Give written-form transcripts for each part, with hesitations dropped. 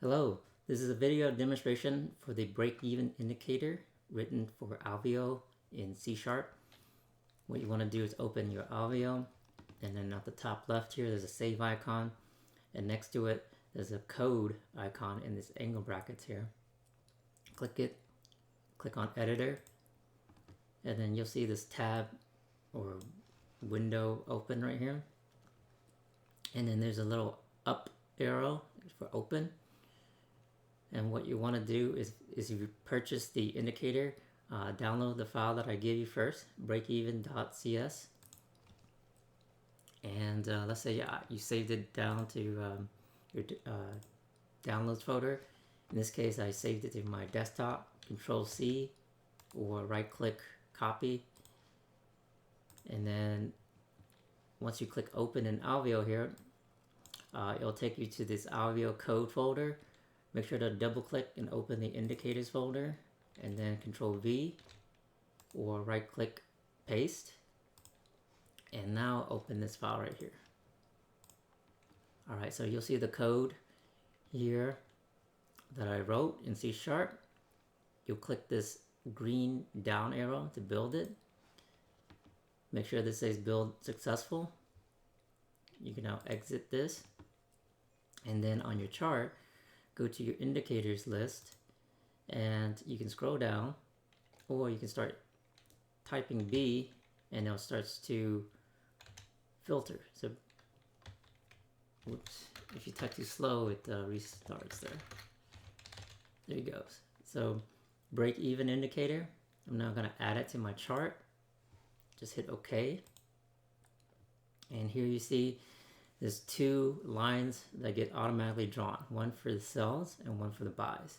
Hello, this is a video demonstration for the break-even indicator written for Alveo in C#. What you want to do is open your Alveo, and then at the top left here there's a save icon, and next to it there's a code icon in this angle brackets here. Click it, click on editor, and then you'll see this tab or window open right here, and then there's a little up arrow for open. And what you want to do is if you purchase the indicator, download the file that I gave you first, breakeven.cs. And let's say you saved it down to your downloads folder. In this case, I saved it to my desktop, Control-C, or right-click copy. And then once you click open in Alveo here, it'll take you to this Alveo code folder. Make sure to double click and open the indicators folder, and then Control V or right click paste, and now open this file right here. Alright, so you'll see the code here that I wrote in C#. You'll click this green down arrow to build it. Make sure this says build successful. You can now exit this, and then on your chart go to your indicators list, and you can scroll down, or you can start typing B and it starts to filter. So whoops, if you type too slow it restarts there. There it goes. So break even indicator, I'm now going to add it to my chart. Just hit OK, and here you see there's two lines that get automatically drawn, one for the sells and one for the buys.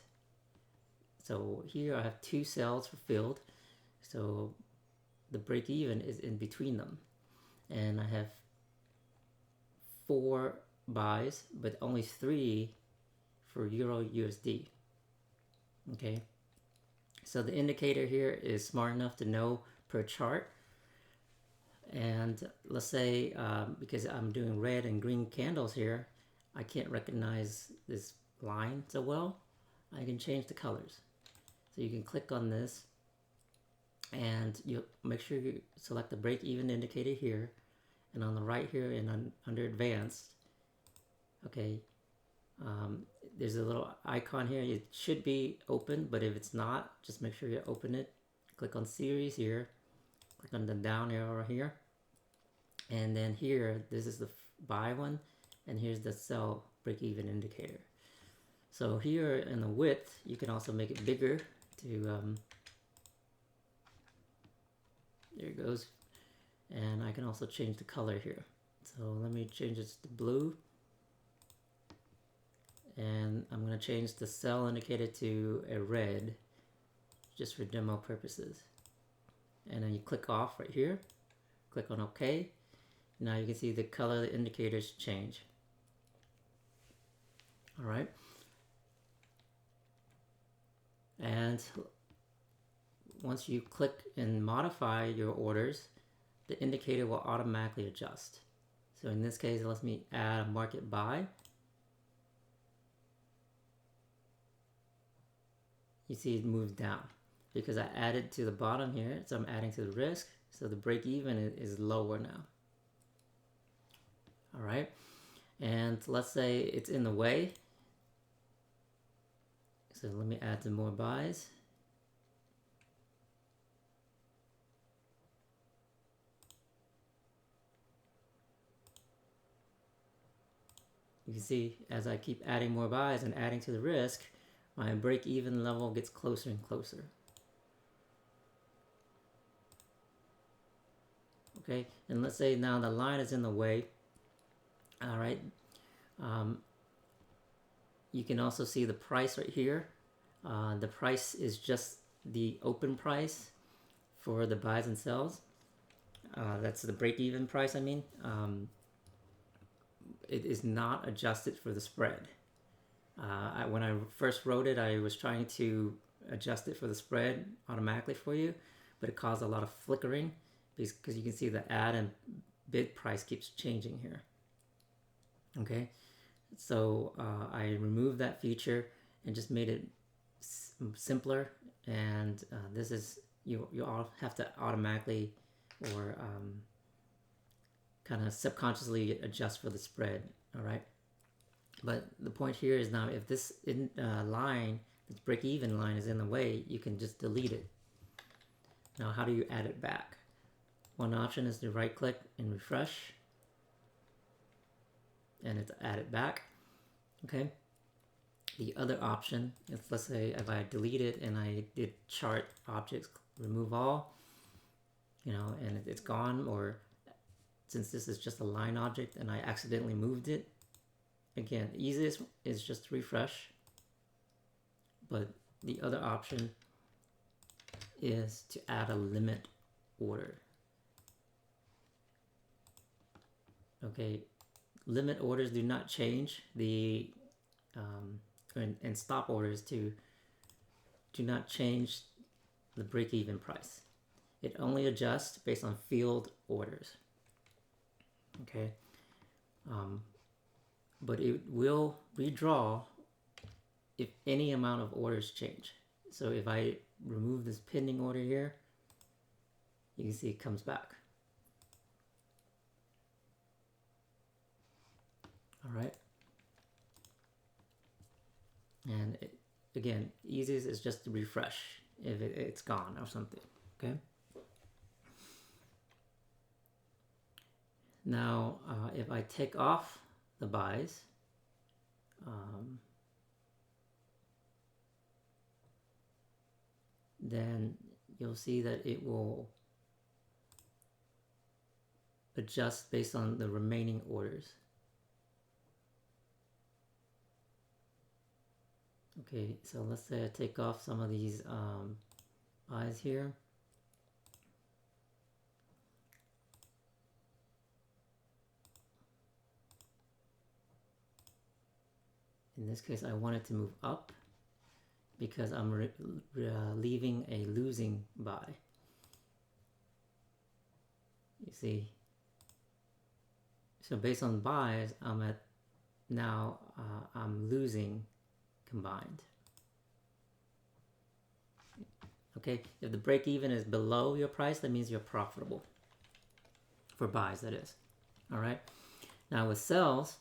So here I have two sells for filled, so the break even is in between them, and I have 4 buys but only 3 for Euro USD. Okay, so the indicator here is smart enough to know per chart. And let's say because I'm doing red and green candles here, I can't recognize this line so well. I can change the colors. So you can click on this, and you make sure you select the break even indicator here, and on the right here and under advanced, okay, there's a little icon here. It should be open, but if it's not, just make sure you open it. Click on series here, click on the down arrow right here, and then here this is the buy one, and here's the sell break even indicator. So here in the width you can also make it bigger to there it goes, and I can also change the color here. So let me change this to blue, and I'm going to change the sell indicator to a red just for demo purposes. And then you click off right here, click on OK. Now you can see the color of the indicators change. Alright, and once you click and modify your orders, the indicator will automatically adjust. So in this case, it lets me add a market buy. You see it moves down because I added to the bottom here, so I'm adding to the risk, so the break even is lower now. Alright, and let's say it's in the way, so let me add some more buys. You can see as I keep adding more buys and adding to the risk, my break even level gets closer and closer. Okay, and let's say now the line is in the way. Alright, you can also see the price right here. The price is just the open price for the buys and sells. That's the break-even price, I mean. It is not adjusted for the spread. When I first wrote it, I was trying to adjust it for the spread automatically for you, but it caused a lot of flickering because you can see the add and bid price keeps changing here. Okay, So I removed that feature and just made it simpler. And this is, you all have to automatically or kind of subconsciously adjust for the spread. All right. But the point here is now if this line, this break-even line is in the way, you can just delete it. Now how do you add it back? One option is to right click and refresh, and it's added back. Okay. The other option is, let's say if I delete it and I did chart objects remove all, you know, and it's gone, or since this is just a line object and I accidentally moved it, again, the easiest is just to refresh. But the other option is to add a limit order. Okay, limit orders do not change the and stop orders do not change the break-even price. It only adjusts based on field orders. Okay, but it will redraw if any amount of orders change. So if I remove this pending order here, you can see it comes back. All right. And again, easiest is just to refresh if it's gone or something. Okay. Now, if I take off the buys, then you'll see that it will adjust based on the remaining orders. Okay, so let's say I take off some of these buys here. In this case, I want it to move up because I'm leaving a losing buy. You see? So based on buys, I'm at now I'm losing combined. Okay, if the break even is below your price, that means you're profitable. For buys, that is. All right. Now with sells,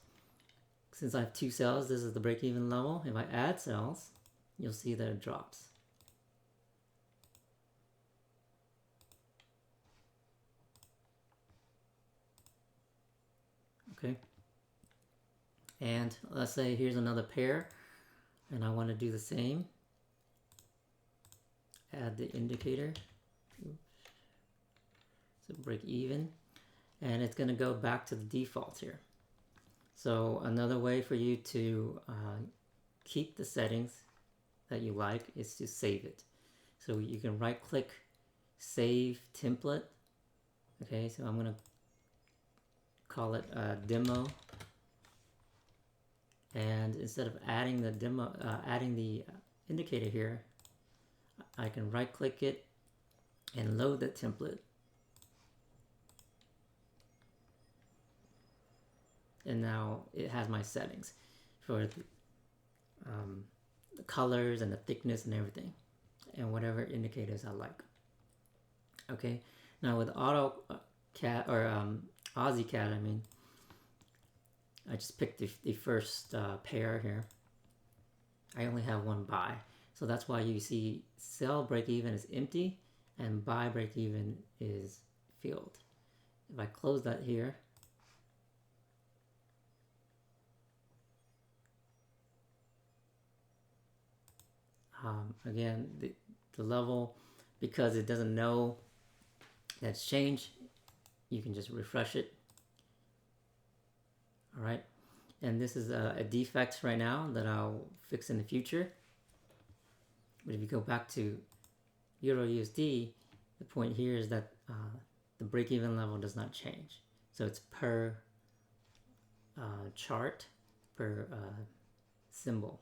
since I have two sells, this is the break even level. If I add sells, you'll see that it drops. Okay. And let's say here's another pair, and I want to do the same. Add the indicator. Oops. So break even. And it's going to go back to the defaults here. So another way for you to keep the settings that you like is to save it. So you can right click, save template. Okay, so I'm going to call it demo. And instead of adding the demo, adding the indicator here, I can right click it and load the template. And now it has my settings for the colors and the thickness and everything, and whatever indicators I like. Okay, now with AutoCAD or AussieCAD, I mean, I just picked the first pair here. I only have one buy, so that's why you see sell break even is empty and buy break even is filled. If I close that here, again, the level, because it doesn't know that's changed, you can just refresh it. All right, and this is a defect right now that I'll fix in the future. But if you go back to Euro USD, the point here is that the break-even level does not change. So it's per chart, per symbol.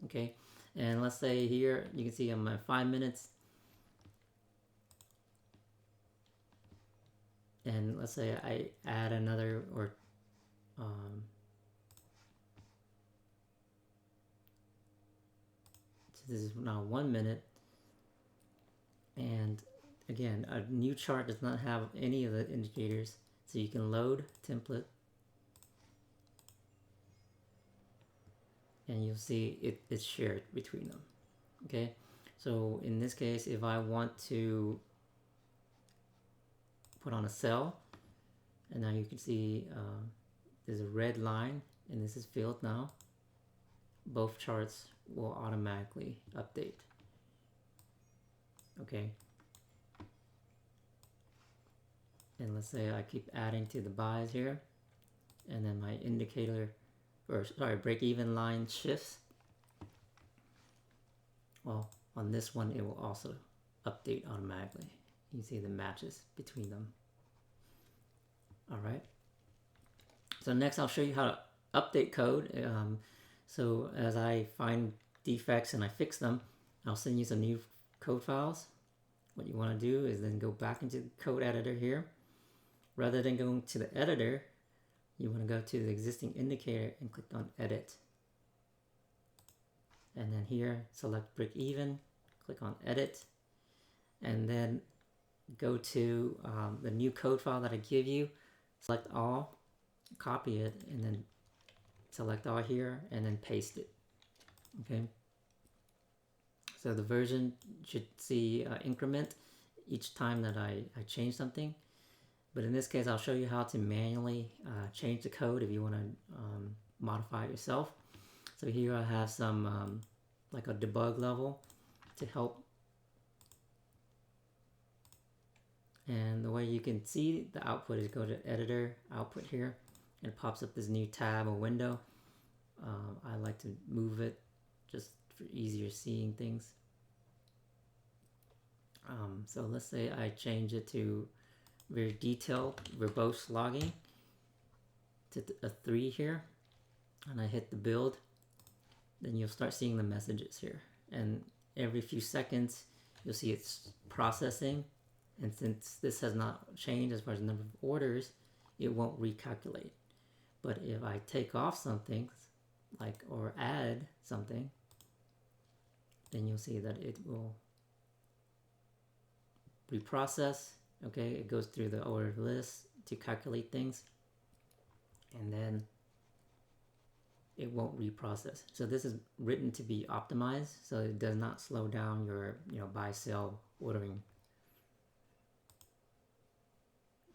Okay, and let's say here you can see I'm at 5 minutes, and let's say I add another or So this is now 1 minute. And again, a new chart does not have any of the indicators. So you can load template. And you'll see it's shared between them. Okay, so in this case, if I want to put on a cell, and now you can see there's a red line, and this is filled now, both charts will automatically update. Okay, and let's say I keep adding to the buys here, and then my indicator, or sorry, break-even line shifts. Well, on this one, it will also update automatically. You see the matches between them. All right. So next, I'll show you how to update code. So as I find defects and I fix them, I'll send you some new code files. What you want to do is then go back into the code editor here. Rather than going to the editor, you want to go to the existing indicator and click on edit. And then here, select break even, click on edit, and then go to the new code file that I give you, select all, copy it, and then select all here, and then paste it. Okay. So the version should see increment each time that I change something. But in this case, I'll show you how to manually change the code if you want to modify it yourself. So here I have some like a debug level to help. And the way you can see the output is go to editor, output here, and it pops up this new tab or window. I like to move it just for easier seeing things. So let's say I change it to very detailed verbose logging to a 3 here, and I hit the build. Then you'll start seeing the messages here, and every few seconds you'll see it's processing, and since this has not changed as far as the number of orders, it won't recalculate. But if I take off something like or add something, then you'll see that it will reprocess. Okay, it goes through the order list to calculate things, and then it won't reprocess. So this is written to be optimized, so it does not slow down your buy sell ordering.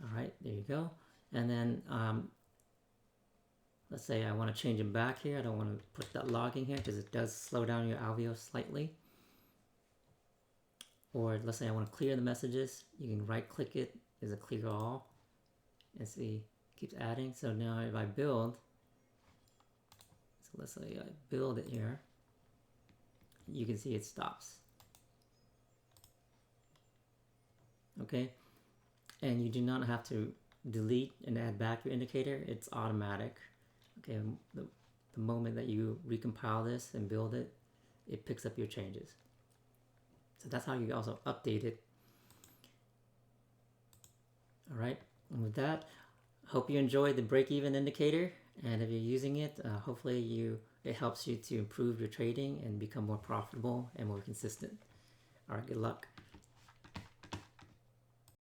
All right, there you go. And then let's say I want to change it back here. I don't want to put that logging here because it does slow down your Alveo slightly. Or let's say I want to clear the messages. You can right click it as a clear all, and see it keeps adding. So now if I build, so let's say I build it here, you can see it stops. Okay, and you do not have to delete and add back your indicator. It's automatic. Okay, the moment that you recompile this and build it, it picks up your changes. So that's how you also update it. All right, and with that, hope you enjoyed the break-even indicator, and if you're using it, hopefully it helps you to improve your trading and become more profitable and more consistent. All right, good luck.